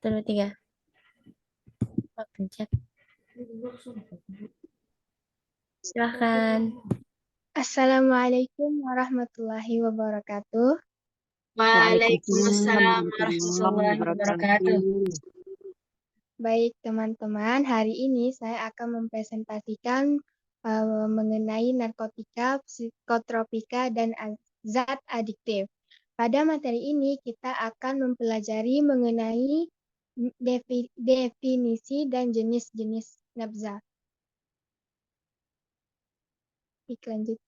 Satu, tiga. Pencet. Silahkan. Assalamualaikum warahmatullahi wabarakatuh. Waalaikumsalam warahmatullahi warahmatullahi wabarakatuh. Baik teman-teman, hari ini saya akan mempresentasikan mengenai narkotika, psikotropika, dan zat adiktif. Pada materi ini kita akan mempelajari mengenai definisi dan jenis-jenis nabza. Lanjut.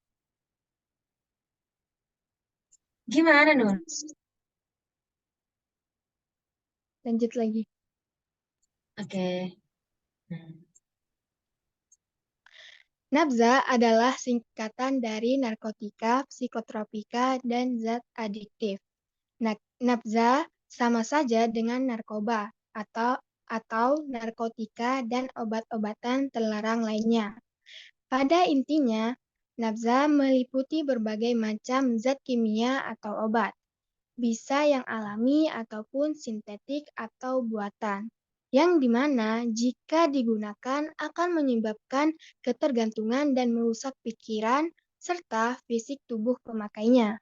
Gimana, Nun? Lanjut lagi. Oke. Nabza adalah singkatan dari narkotika, psikotropika, dan zat adiktif. Nabza sama saja dengan narkoba atau narkotika dan obat-obatan terlarang lainnya. Pada intinya, nabza meliputi berbagai macam zat kimia atau obat, bisa yang alami ataupun sintetik atau buatan, yang dimana jika digunakan akan menyebabkan ketergantungan dan merusak pikiran serta fisik tubuh pemakainya.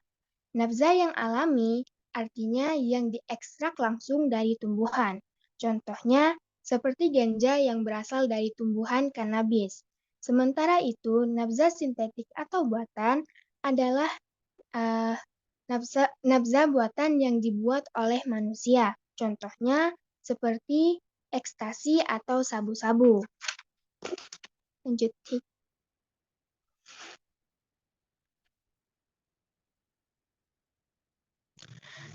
Nabza yang alami artinya yang diekstrak langsung dari tumbuhan. Contohnya seperti ganja yang berasal dari tumbuhan kannabis. Sementara itu, nabza sintetik atau buatan adalah uh, nabza buatan yang dibuat oleh manusia. Contohnya seperti ekstasi atau sabu-sabu. Lanjut.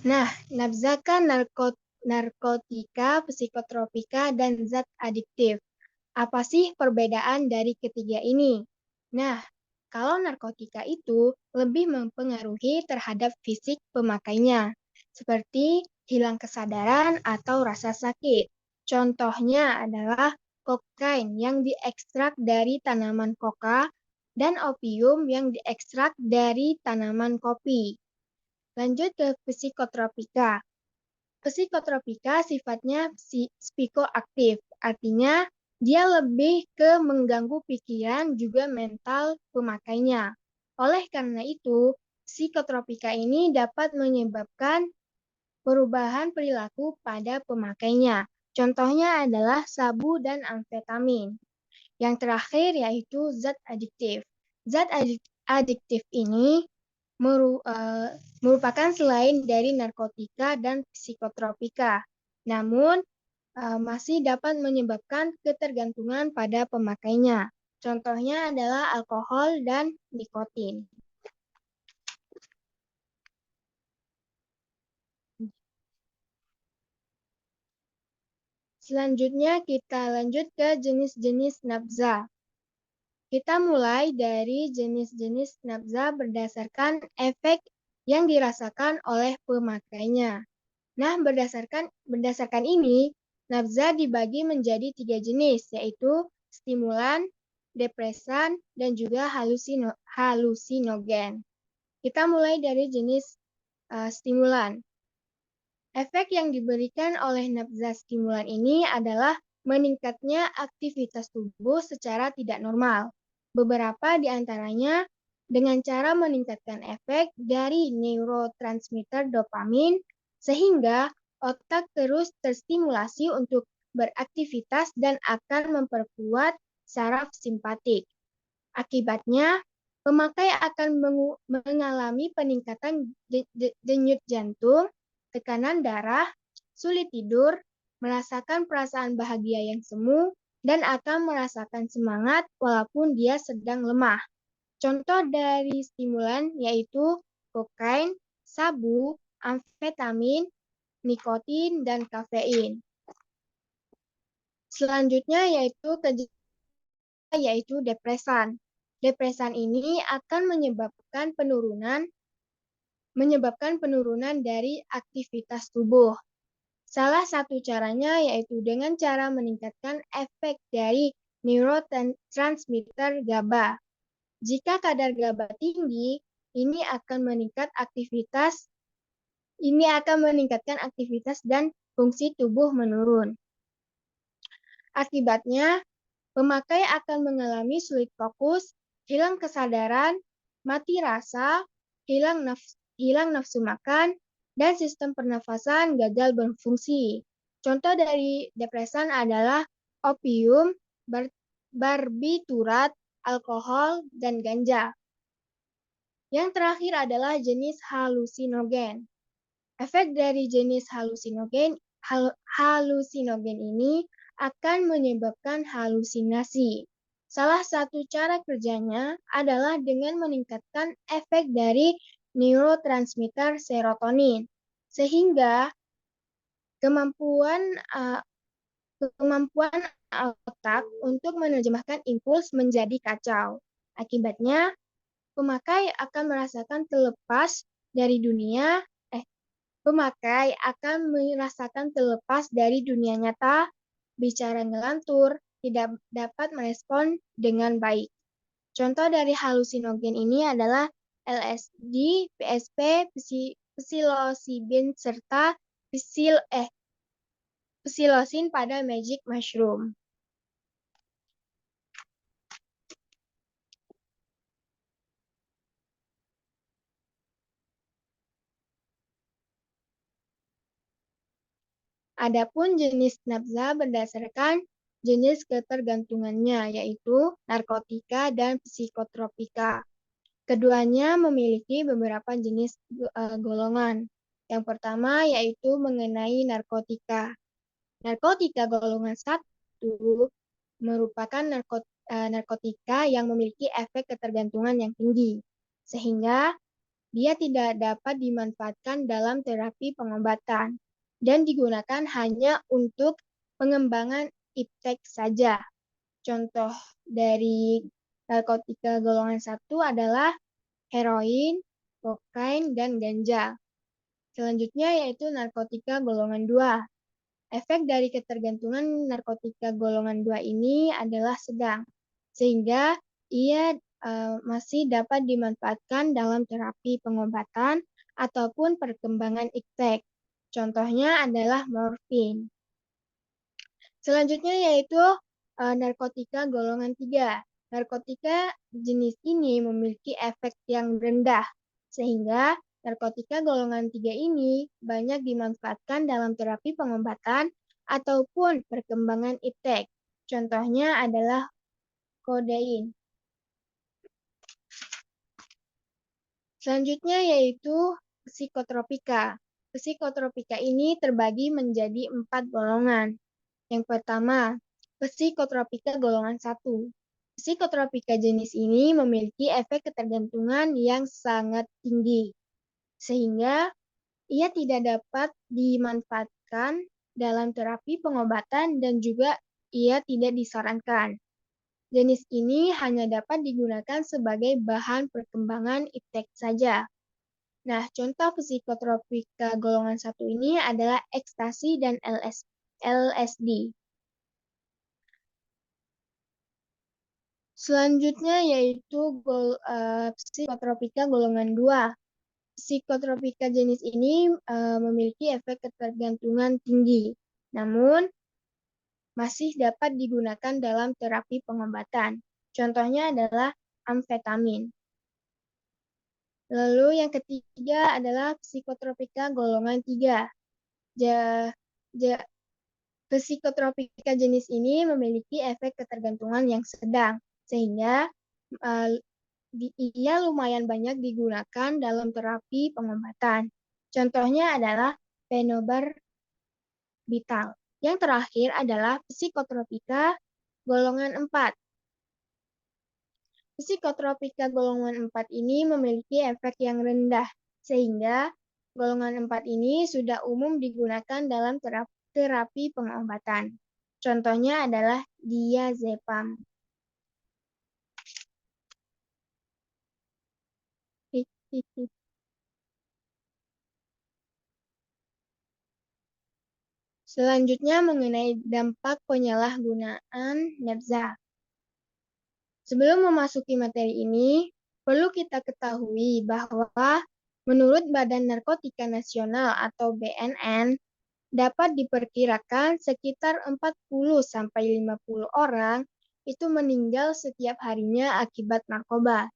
Nah, nabza kan narkotika, psikotropika, dan zat adiktif. Apa sih perbedaan dari ketiga ini? Nah, kalau narkotika itu lebih mempengaruhi terhadap fisik pemakainya, seperti hilang kesadaran atau rasa sakit. Contohnya adalah kokain yang diekstrak dari tanaman koka dan opium yang diekstrak dari tanaman kopi. Lanjut ke psikotropika. Psikotropika sifatnya psikoaktif, artinya dia lebih ke mengganggu pikiran juga mental pemakainya. Oleh karena itu, psikotropika ini dapat menyebabkan perubahan perilaku pada pemakainya. Contohnya adalah sabu dan amfetamin. Yang terakhir yaitu zat adiktif. Zat adiktif ini merupakan selain dari narkotika dan psikotropika, namun masih dapat menyebabkan ketergantungan pada pemakainya. Contohnya adalah alkohol dan nikotin. Selanjutnya kita lanjut ke jenis-jenis nabza. Kita mulai dari jenis-jenis nabza berdasarkan efek yang dirasakan oleh pemakainya. Nah, berdasarkan ini, nabza dibagi menjadi 3 jenis, yaitu stimulan, depresan, dan juga halusinogen. Kita mulai dari jenis stimulan. Efek yang diberikan oleh nabza stimulan ini adalah meningkatnya aktivitas tubuh secara tidak normal. Beberapa di antaranya dengan cara meningkatkan efek dari neurotransmitter dopamin, sehingga otak terus terstimulasi untuk beraktivitas dan akan memperkuat saraf simpatik. Akibatnya, pemakai akan mengalami peningkatan denyut jantung, tekanan darah, sulit tidur, merasakan perasaan bahagia yang semu, dan akan merasakan semangat walaupun dia sedang lemah. Contoh dari stimulan yaitu kokain, sabu, amfetamin, nikotin, dan kafein. Selanjutnya yaitu depresan. Depresan ini akan menyebabkan penurunan dari aktivitas tubuh. Salah satu caranya yaitu dengan cara meningkatkan efek dari neurotransmitter GABA. Jika kadar GABA tinggi, ini akan meningkatkan aktivitas dan fungsi tubuh menurun. Akibatnya, pemakai akan mengalami sulit fokus, hilang kesadaran, mati rasa, hilang nafsu makan, dan sistem pernafasan gagal berfungsi. Contoh dari depresan adalah opium, barbiturat, alkohol, dan ganja. Yang terakhir adalah jenis halusinogen. Efek dari jenis halusinogen ini akan menyebabkan halusinasi. Salah satu cara kerjanya adalah dengan meningkatkan efek dari neurotransmitter serotonin, sehingga kemampuan otak untuk menerjemahkan impuls menjadi kacau. Akibatnya, pemakai akan merasakan terlepas dari dunia nyata, bicara ngelantur, tidak dapat merespon dengan baik. Contoh dari halusinogen ini adalah LSD, PSP, psilocybin, serta psilocin pada magic mushroom. Adapun jenis nafza berdasarkan jenis ketergantungannya, yaitu narkotika dan psikotropika. Keduanya memiliki beberapa jenis golongan. Yang pertama yaitu mengenai narkotika. Narkotika golongan 1 merupakan narkotika yang memiliki efek ketergantungan yang tinggi, sehingga dia tidak dapat dimanfaatkan dalam terapi pengobatan dan digunakan hanya untuk pengembangan iptek saja. Contoh dari narkotika golongan 1 adalah heroin, kokain, dan ganja. Selanjutnya yaitu narkotika golongan 2. Efek dari ketergantungan narkotika golongan 2 ini adalah sedang, sehingga ia masih dapat dimanfaatkan dalam terapi pengobatan ataupun perkembangan iptek. Contohnya adalah morfin. Selanjutnya yaitu narkotika golongan 3. Narkotika jenis ini memiliki efek yang rendah, sehingga narkotika golongan 3 ini banyak dimanfaatkan dalam terapi pengobatan ataupun perkembangan iptek. Contohnya adalah kodein. Selanjutnya yaitu psikotropika. Psikotropika ini terbagi menjadi 4 golongan. Yang pertama, psikotropika golongan 1. Psikotropika jenis ini memiliki efek ketergantungan yang sangat tinggi, sehingga ia tidak dapat dimanfaatkan dalam terapi pengobatan dan juga ia tidak disarankan. Jenis ini hanya dapat digunakan sebagai bahan perkembangan iptek saja. Nah, contoh psikotropika golongan 1 ini adalah ekstasi dan LSD. Selanjutnya yaitu psikotropika golongan 2. Psikotropika jenis ini memiliki efek ketergantungan tinggi, namun masih dapat digunakan dalam terapi pengobatan. Contohnya adalah amfetamin. Lalu yang ketiga adalah psikotropika golongan 3. Psikotropika jenis ini memiliki efek ketergantungan yang sedang, sehingga ia lumayan banyak digunakan dalam terapi pengobatan. Contohnya adalah phenobarbital. Yang terakhir adalah psikotropika golongan 4. Psikotropika golongan 4 ini memiliki efek yang rendah, sehingga golongan 4 ini sudah umum digunakan dalam terapi pengobatan. Contohnya adalah diazepam. Selanjutnya mengenai dampak penyalahgunaan nafza. Sebelum memasuki materi ini, perlu kita ketahui bahwa menurut Badan Narkotika Nasional atau BNN, dapat diperkirakan sekitar 40-50 orang itu meninggal setiap harinya akibat narkoba,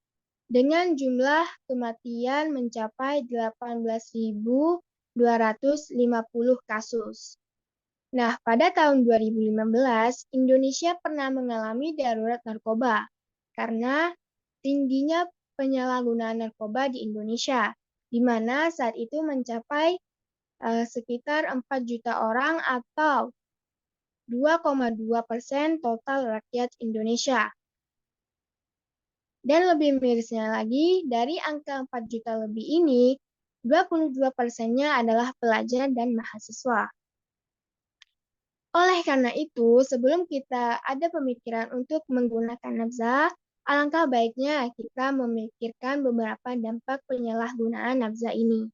dengan jumlah kematian mencapai 18.250 kasus. Nah, pada tahun 2015, Indonesia pernah mengalami darurat narkoba karena tingginya penyalahgunaan narkoba di Indonesia, di mana saat itu mencapai sekitar 4 juta orang atau 2,2% total rakyat Indonesia. Dan lebih mirisnya lagi, dari angka 4 juta lebih ini, 22%-nya adalah pelajar dan mahasiswa. Oleh karena itu, sebelum kita ada pemikiran untuk menggunakan nafza, alangkah baiknya kita memikirkan beberapa dampak penyalahgunaan nafza ini.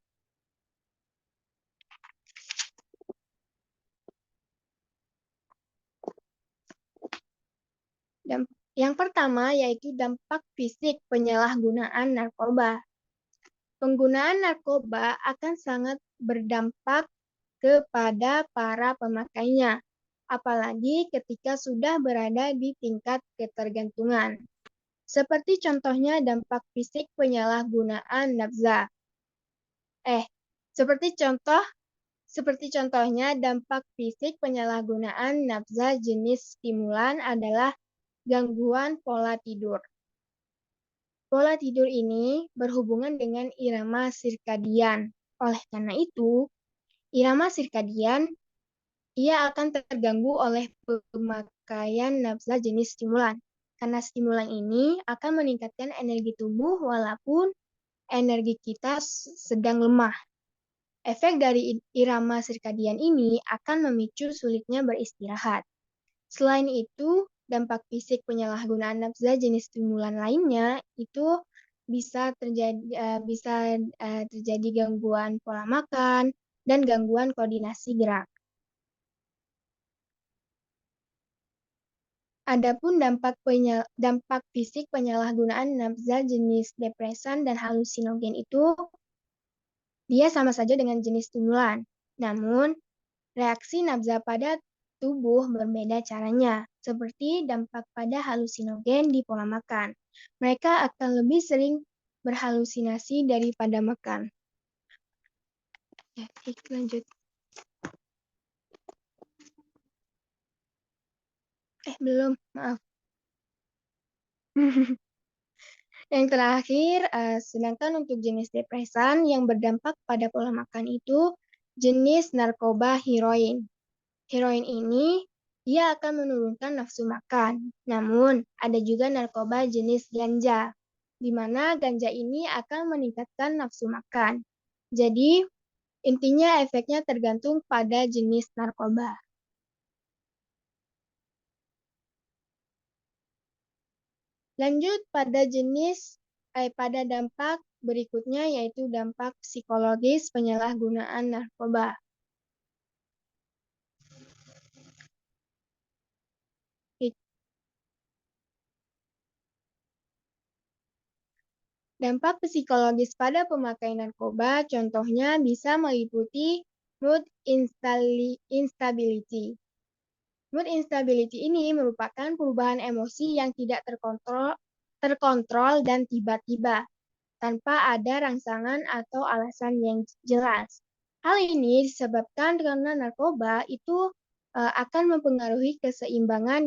Yang pertama yaitu dampak fisik penyalahgunaan narkoba. Penggunaan narkoba akan sangat berdampak kepada para pemakainya, apalagi ketika sudah berada di tingkat ketergantungan. Seperti contohnya dampak fisik penyalahgunaan nafza. Seperti contohnya dampak fisik penyalahgunaan nafza jenis stimulan adalah gangguan pola tidur. Pola tidur ini berhubungan dengan irama sirkadian. Oleh karena itu, irama sirkadian ia akan terganggu oleh pemakaian nafza jenis stimulan. Karena stimulan ini akan meningkatkan energi tubuh walaupun energi kita sedang lemah. Efek dari irama sirkadian ini akan memicu sulitnya beristirahat. Selain itu, dampak fisik penyalahgunaan nafza jenis stimulan lainnya itu bisa terjadi gangguan pola makan dan gangguan koordinasi gerak. Adapun dampak fisik penyalahgunaan nafza jenis depresan dan halusinogen itu dia sama saja dengan jenis stimulan. Namun, reaksi nafza pada tubuh berbeda caranya, seperti dampak pada halusinogen di pola makan. Mereka akan lebih sering berhalusinasi daripada makan. Ya, lanjut. Belum, maaf. Yang terakhir, sedangkan untuk jenis depresan yang berdampak pada pola makan itu jenis narkoba heroin. Heroin ini ia akan menurunkan nafsu makan. Namun, ada juga narkoba jenis ganja, di mana ganja ini akan meningkatkan nafsu makan. Jadi, intinya efeknya tergantung pada jenis narkoba. Lanjut pada dampak berikutnya yaitu dampak psikologis penyalahgunaan narkoba. Dampak psikologis pada pemakai narkoba contohnya bisa meliputi mood instability. Mood instability ini merupakan perubahan emosi yang tidak terkontrol dan tiba-tiba, tanpa ada rangsangan atau alasan yang jelas. Hal ini disebabkan karena narkoba itu akan mempengaruhi keseimbangan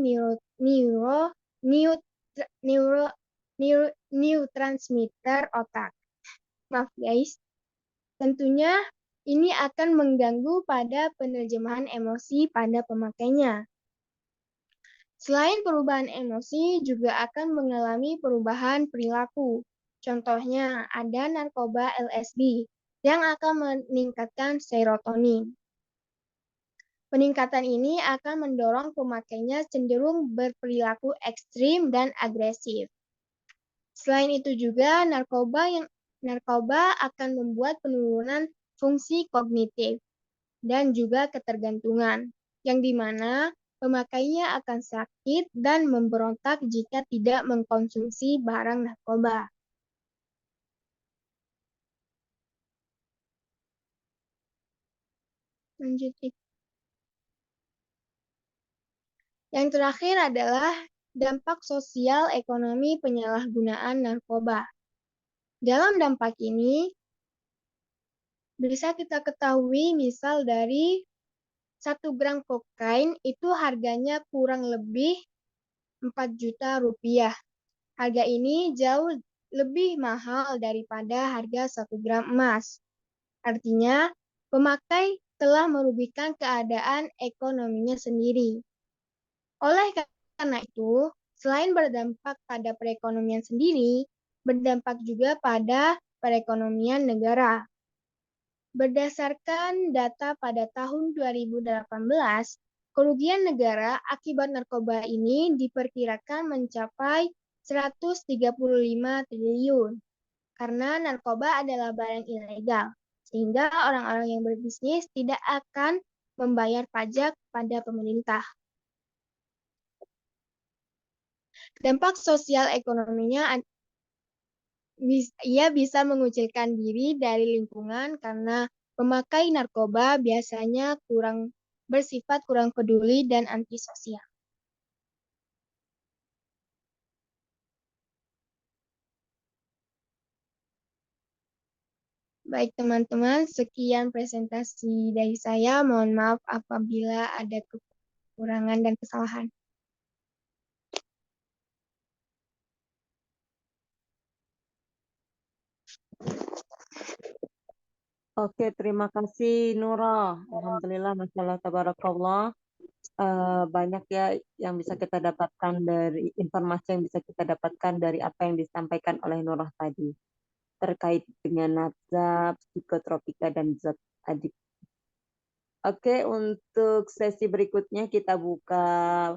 neurotransmitter otak. Maaf guys. Tentunya ini akan mengganggu pada penerjemahan emosi pada pemakainya. Selain perubahan emosi, juga akan mengalami perubahan perilaku. Contohnya, ada narkoba LSD yang akan meningkatkan serotonin. Peningkatan ini akan mendorong pemakainya cenderung berperilaku ekstrim dan agresif. Selain itu juga, narkoba akan membuat penurunan fungsi kognitif dan juga ketergantungan, yang dimana pemakainya akan sakit dan memberontak jika tidak mengkonsumsi barang narkoba. Lanjut. Yang terakhir adalah dampak sosial ekonomi penyalahgunaan narkoba. Dalam dampak ini, bisa kita ketahui misal dari 1 gram kokain itu harganya kurang lebih 4 juta rupiah. Harga ini jauh lebih mahal daripada harga 1 gram emas. Artinya, pemakai telah merugikan keadaan ekonominya sendiri. Oleh karena itu, selain berdampak pada perekonomian sendiri, berdampak juga pada perekonomian negara. Berdasarkan data pada tahun 2018, kerugian negara akibat narkoba ini diperkirakan mencapai 135 triliun karena narkoba adalah barang ilegal, sehingga orang-orang yang berbisnis tidak akan membayar pajak pada pemerintah. Dampak sosial ekonominya, ia bisa mengucilkan diri dari lingkungan karena pemakai narkoba biasanya bersifat kurang peduli dan antisosial. Baik teman-teman, sekian presentasi dari saya. Mohon maaf apabila ada kekurangan dan kesalahan. Oke, terima kasih Nurah. Alhamdulillah, Masya Allah, Tabarakallah. Banyak ya yang bisa kita dapatkan dari informasi yang bisa kita dapatkan dari apa yang disampaikan oleh Nurah tadi terkait dengan nazab, psikotropika, dan zat adik. Oke, untuk sesi berikutnya kita buka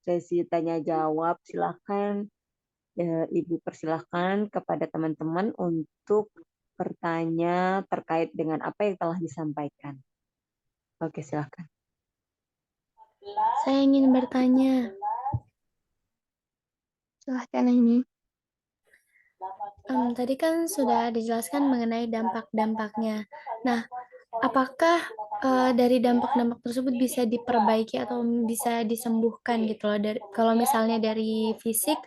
sesi tanya jawab. Silakan Ibu persilahkan kepada teman-teman untuk bertanya terkait dengan apa yang telah disampaikan. Oke, silakan. Saya ingin bertanya. Silahkan ini. Tadi kan sudah dijelaskan mengenai dampak-dampaknya. Nah, apakah dari dampak-dampak tersebut bisa diperbaiki atau bisa disembuhkan gitu loh? Kalau misalnya dari fisik,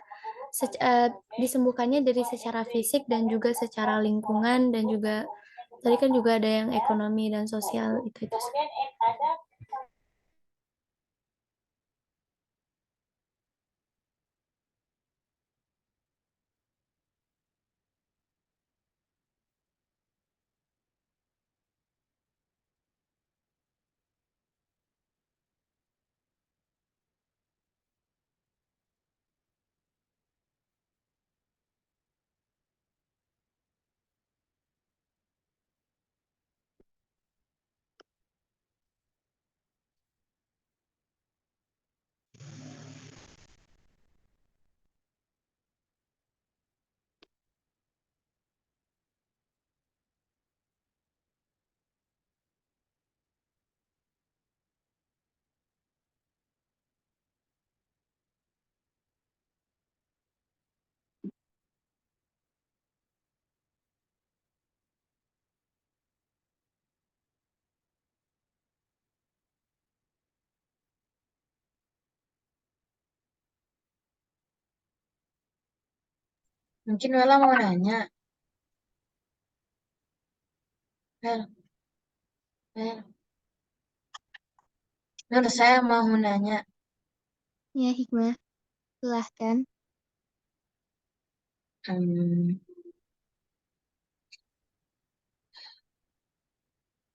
disembuhkannya dari secara fisik dan juga secara lingkungan dan juga tadi kan juga ada yang ekonomi dan sosial itu. Mungkin Wela mau nanya. Wel, Menurut saya mau nanya. Ya, Hikmah. Silahkan. Hmm,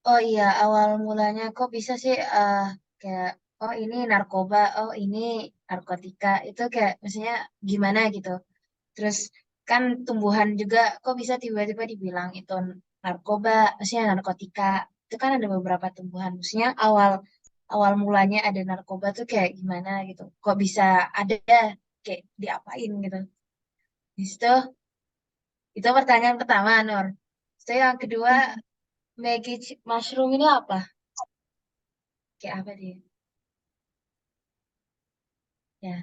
Oh iya, awal mulanya kok bisa sih kayak oh ini narkoba, oh ini narkotika. Itu kayak maksudnya gimana gitu. Terus kan tumbuhan juga kok bisa tiba-tiba dibilang itu narkoba, maksudnya narkotika. Itu kan ada beberapa tumbuhan. Maksudnya awal awal mulanya ada narkoba tuh kayak gimana gitu. Kok bisa ada kayak diapain gitu. Di situ itu pertanyaan pertama, Nur. Terus yang kedua, magic mushroom ini apa? Kayak apa dia? Ya.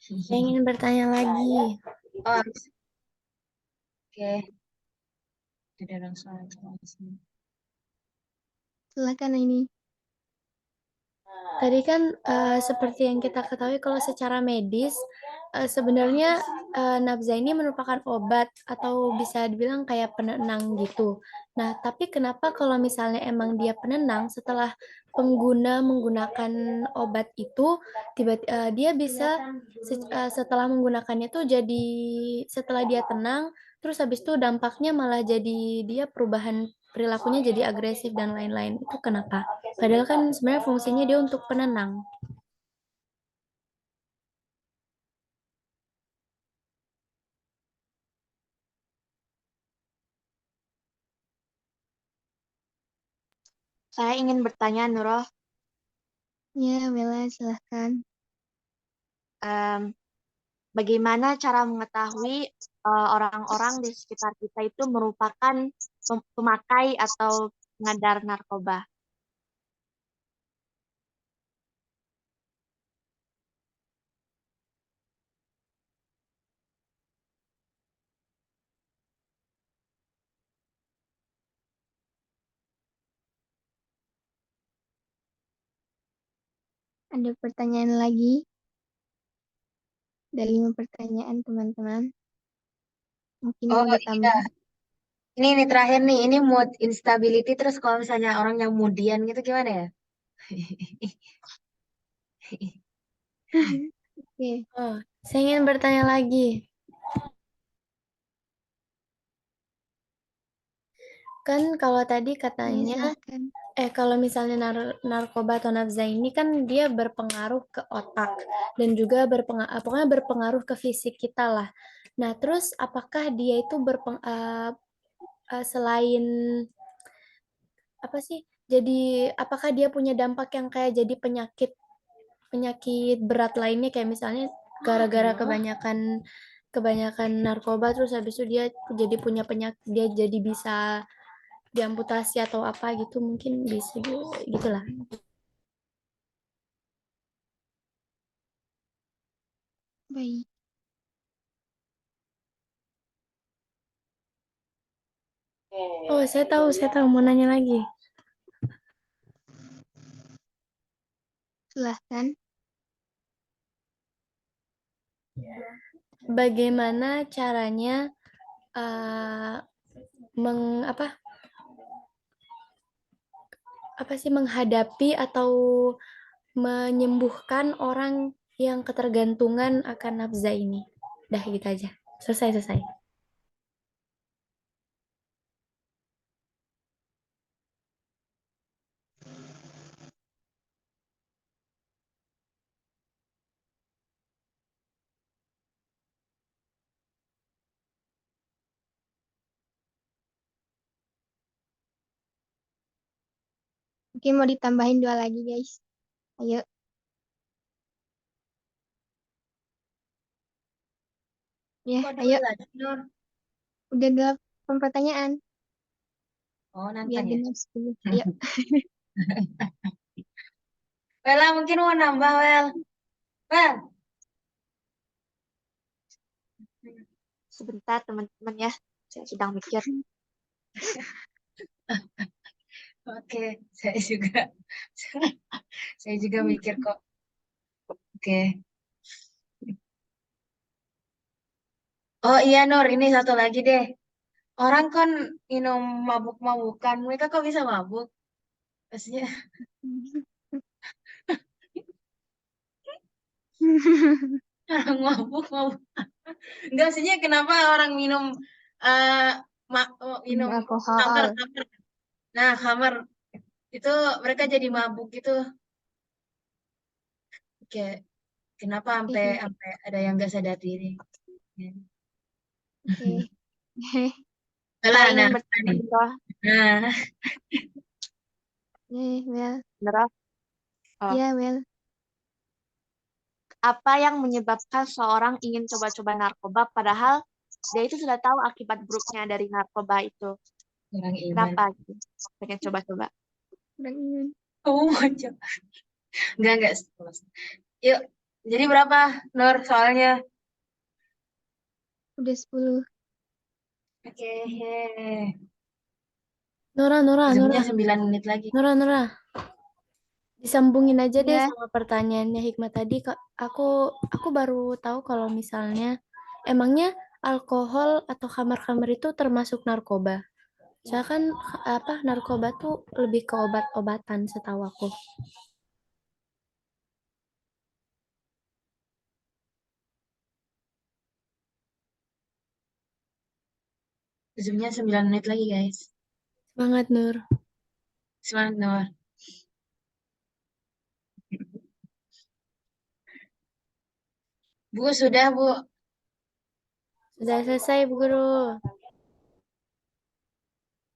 Saya ingin bertanya lagi. Oh, oke. Tidak langsung. Silahkan ini. Tadi kan seperti yang kita ketahui kalau secara medis sebenarnya nafza ini merupakan obat atau bisa dibilang kayak penenang gitu. Nah, tapi kenapa kalau misalnya emang dia penenang setelah pengguna menggunakan obat itu dia bisa setelah menggunakannya tuh jadi setelah dia tenang terus habis itu dampaknya malah jadi dia perubahan perilakunya jadi agresif dan lain-lain. Itu kenapa? Padahal kan sebenarnya fungsinya dia untuk penenang. Saya ingin bertanya, Nurul. Ya, Bella, silahkan. Bagaimana cara mengetahui orang-orang di sekitar kita itu merupakan pemakai atau pengedar narkoba? Ada pertanyaan lagi? Ada 5 pertanyaan, teman-teman. Mungkin Oh mau iya, ditambah. ini terakhir nih, ini mood instability terus kalau misalnya orang yang moodian gitu gimana ya? Oke, Oh, saya ingin bertanya lagi. Kan kalau tadi ya katanya, silahkan. kalau misalnya narkoba atau nafza ini kan dia berpengaruh ke otak dan juga pokoknya berpengaruh ke fisik kita lah. Nah, terus apakah dia itu selain apa sih? Jadi apakah dia punya dampak yang kayak jadi penyakit penyakit berat lainnya kayak misalnya gara-gara kebanyakan kebanyakan narkoba terus habis itu dia jadi punya penyakit dia jadi bisa diamputasi atau apa gitu mungkin bisa gitulah. Baik, Oh, saya tahu mau nanya lagi. silahkan. Bagaimana caranya eh, meng apa apa sih menghadapi atau menyembuhkan orang yang ketergantungan akan nafza ini? Dah gitu aja. Selesai, selesai. Mungkin mau ditambahin 2 lagi, guys. Ayo, ya, Kok ayo. dua lagi, Nur? Udah 8 pertanyaan. Oh, Biar nantang ya? genap 10. Ayo. Wela mungkin mau nambah, Wel. Wel. Sebentar, teman-teman ya. Saya sedang mikir. Oke, saya juga. Saya juga mikir kok. Oke. Oh iya, Nur, ini satu lagi deh. Orang kan minum mabuk-mabukan. Mereka kok bisa mabuk? Maksudnya orang mabuk-mabuk. Enggak, maksudnya kenapa orang minum eh minum Alkohol. kamar. Nah, kamar itu mereka jadi mabuk gitu. Kayak kenapa sampai Oke, sampai ada yang nggak sadar diri. oke. Saya Alah, ingin nah, bertanya, nih. Nurul. Nah, Well. Nurul, Ya, well. apa yang menyebabkan seorang ingin coba-coba narkoba padahal dia itu sudah tahu akibat buruknya dari narkoba itu? orang iman. Kenapa gitu? Pengen coba-coba. Kurang ingin. Kamu mau coba? Enggak. Yuk, jadi berapa, Nur, soalnya? Udah 10. Oke, yeay. Nora, Nora, Zoomnya Nora, 9 menit lagi. Nora, Nora. Disambungin aja deh Iya. sama pertanyaannya Hikmah tadi, Kak. Aku baru tahu kalau misalnya emangnya alkohol atau khamar-khamar itu termasuk narkoba. Soalnya kan apa narkoba tuh lebih ke obat-obatan setahu aku. Zoomnya 9 menit lagi guys. Semangat Nur. Semangat Nur. Bu, sudah Bu. Sudah selesai Bu Guru.